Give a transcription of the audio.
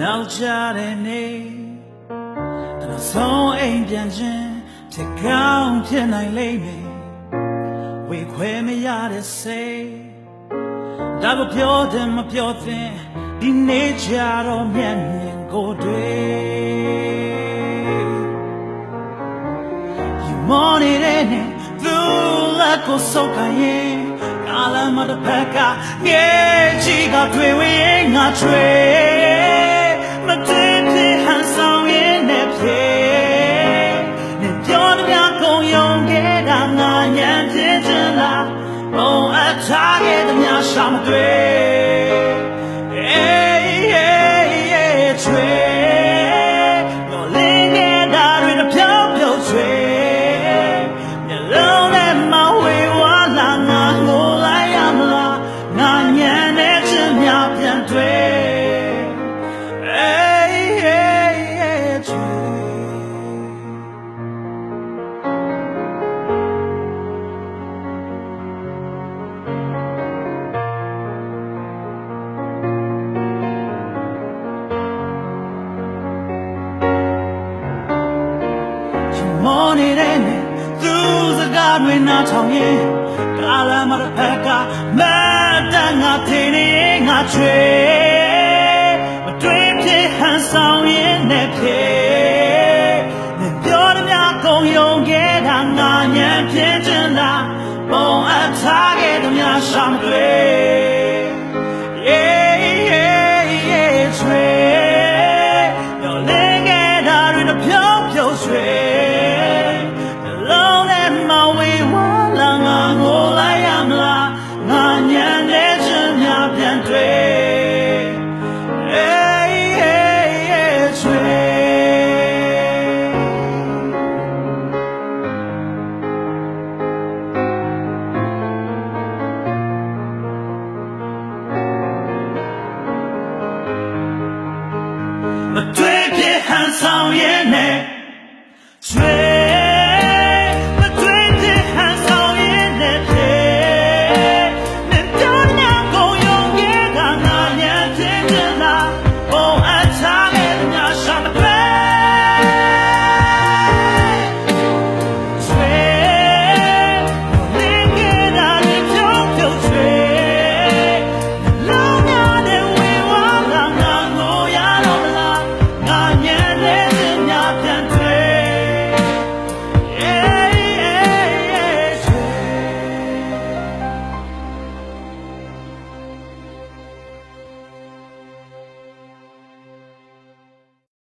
နောက်ကြတဲ့နေ့နောက်ဆုံးအိမ်ပြန်ခြင်းဖြစ်ကောင်းဖြစ်နိုင်လိမ့်မယ်ဝေခွဲမရတဲ့စိတ်ဒါကိုပြောတယ်မပြောသင်ဒီနေ့ကြတော့မျက်မြင်ကိုတွေ့You wanted itသူလက်ကိုစောက်ခိုင်းရင်ကာလမတစ်ဖက်ကငယ်ချီကတွေ့ဝင်ငါချွေမတွေ့ဖြစ်ဟန်ဆောင်ရင်နဲ့ဖြစ်နေပြောတဲ့များကုန်ယုံခဲ့တာငါညံဖြစ်ချင်လားဘုံအထားခဲ့တဲ့များရှာမတွေ့ချွေတော့လင်းခဲ့တာတွေတဖြောင်းဖြုတ်ချွေမျက်လုံးနဲ့မဝေဝါလာငါငိုလိုက်ရမလားငါညံတဲ့ချင်များပြန်တွေ့ချွေမောနေတဲ့နဲ့သူစကားတွေနားထောင်ရင်ကာလမတစ်ဖက်ကမတန်ငါထင်းနေငါချွေမတွေ့ဖြစ်ဟန်ဆောင်ရင်နဲ့ဖြစ်နေပြောတဲ့များကုန်ယုံခဲ့တာငါညံဖြစ်ချင်လားပုံအထားခဲ့တဲ့များရှာမတွေ့ချွေတော့လင်းခဲ့တာတွေတဖြောင်းဖြုတ်ချွေမတွေ့ဖြစ်ဟန်ဆောင်ရင်နဲ့